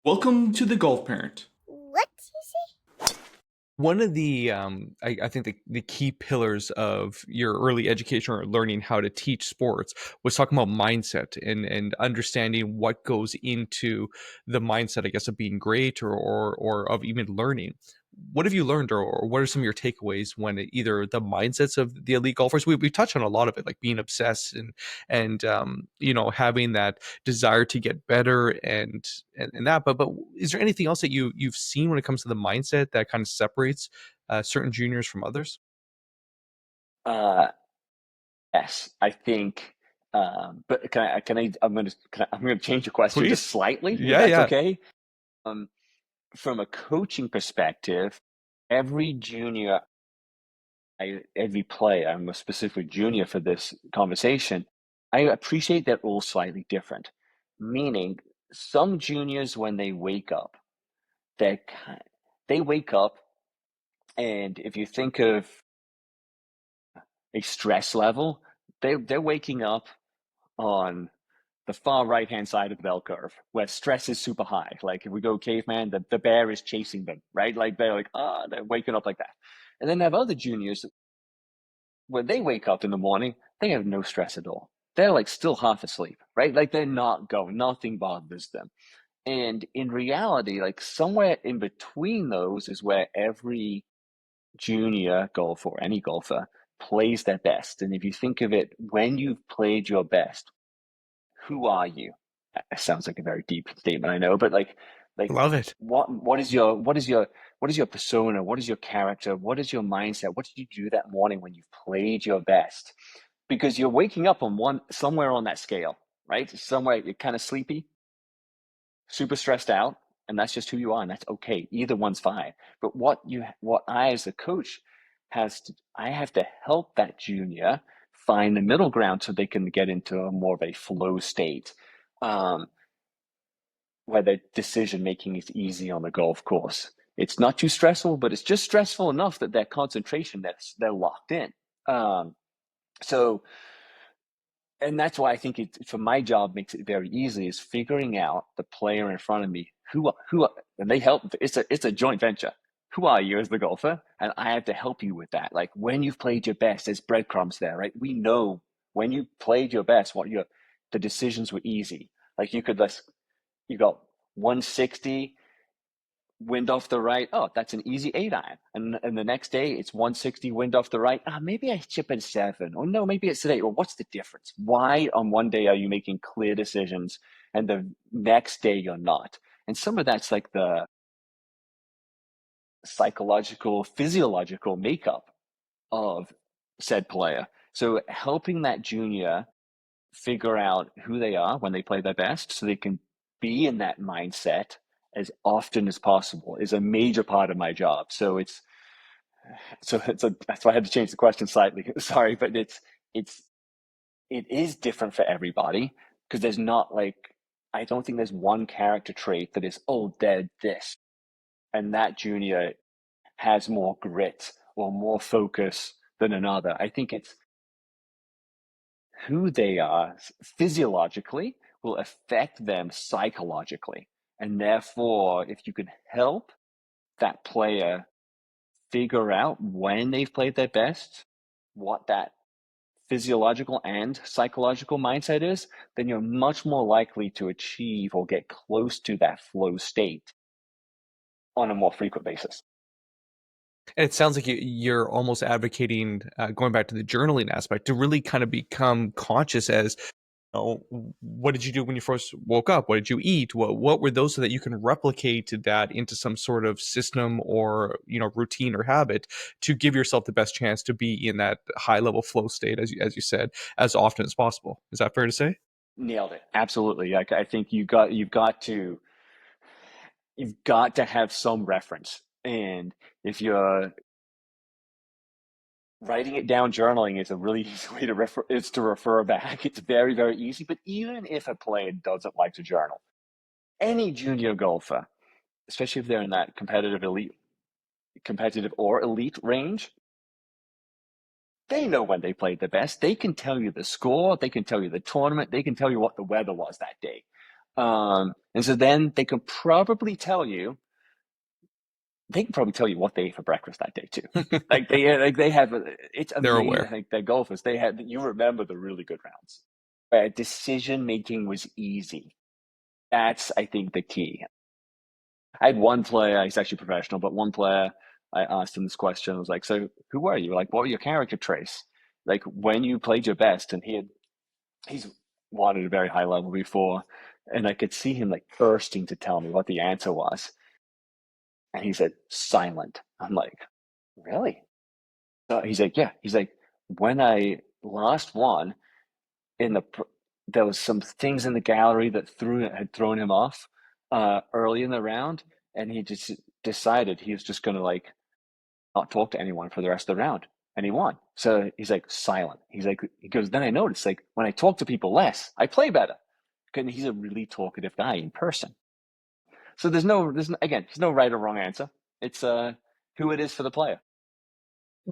Welcome to the Golf Parent. What you One of the I think the key pillars of your early education or learning how to teach sports was talking about mindset and understanding what goes into the mindset, I guess, of being great or of even learning. What have you learned, or what are some of your takeaways when either the mindsets of the elite golfers? We touched on a lot of it, like being obsessed and having that desire to get better and that. But is there anything else that you've seen when it comes to the mindset that kind of separates certain juniors from others? Uh, yes, I think. But I'm gonna change your question just Please. slightly, if Yeah, that's yeah. okay. Um, from a coaching perspective, every junior, every player, I'm a specific junior for this conversation. I appreciate they're all slightly different. Meaning, some juniors when they wake up, they they wake up, and if you think of a stress level, they're waking up on the far right hand side of the bell curve where stress is super high. Like if we go caveman, the bear is chasing them, right? Like they're like, they're waking up like that. And then they have other juniors when they wake up in the morning, they have no stress at all. They're like still half asleep, right? Like they're not going, nothing bothers them. And in reality, like somewhere in between those is where every junior golfer or any golfer plays their best. And if you think of it, when you've played your best, who are you? That sounds like a very deep statement, I know, but like Love it. what is your persona? What is your character? What is your mindset? What did you do that morning when you've played your best? Because you're waking up on one somewhere on that scale, right? Somewhere you're kind of sleepy, super stressed out, and that's just who you are, and that's okay. Either one's fine. But what I as a coach I have to help that junior find the middle ground so they can get into a more of a flow state, um, where the decision making is easy on the golf course. It's not too stressful, but it's just stressful enough that their concentration, they're locked in. Um, so and that's why I think for my job makes it very easy is figuring out the player in front of me and they help. It's a joint venture. Who are you as the golfer? And I have to help you with that. Like when you've played your best, there's breadcrumbs there, right? We know when you played your best, the decisions were easy. Like you got 160 wind off the right. Oh, that's an easy 8 iron. And the next day it's 160 wind off the right. Maybe I chip at 7. Or no, maybe it's today. Well, what's the difference? Why on one day are you making clear decisions and the next day you're not? And some of that's like the psychological, physiological makeup of said player. So helping that junior figure out who they are when they play their best so they can be in that mindset as often as possible is a major part of my job. That's why I had to change the question slightly. Sorry, but it's it is different for everybody because there's not like I don't think there's one character trait that is, oh, they're this and that junior has more grit or more focus than another. I think it's who they are physiologically will affect them psychologically. And therefore, if you can help that player figure out when they've played their best, what that physiological and psychological mindset is, then you're much more likely to achieve or get close to that flow state on a more frequent basis. And it sounds like you're almost advocating, going back to the journaling aspect, to really kind of become conscious as, what did you do when you first woke up? What did you eat? What were those, so that you can replicate that into some sort of system or routine or habit to give yourself the best chance to be in that high level flow state, as you said, as often as possible. Is that fair to say? Nailed it. Absolutely. I think you've got to have some reference. And if you're writing it down, journaling is a really easy way to refer back. It's very, very easy. But even if a player doesn't like to journal, any junior golfer, especially if they're in that competitive or elite range, they know when they played the best. They can tell you the score. They can tell you the tournament. They can tell you what the weather was that day. And so then they can probably tell you. They can probably tell you what they ate for breakfast that day too. They have. It's They're amazing. aware. Like the golfers, you remember the really good rounds. Decision making was easy. That's, I think, the key. I had one player. He's actually professional, but one player. I asked him this question. I was like, "So, who were you? Like, what were your character traits? Like, when you played your best?" And he's won at a very high level before, and I could see him like bursting to tell me what the answer was. And he said, "Silent." I'm like, "Really?" So he's like, "Yeah." He's like, "When I last won in there was some things in the gallery that had thrown him off early in the round, and he just decided he was just going to like not talk to anyone for the rest of the round, and he won." So he's like silent. He goes, "Then I noticed like when I talk to people less, I play better." Because he's a really talkative guy in person. So there's no right or wrong answer. It's who it is for the player.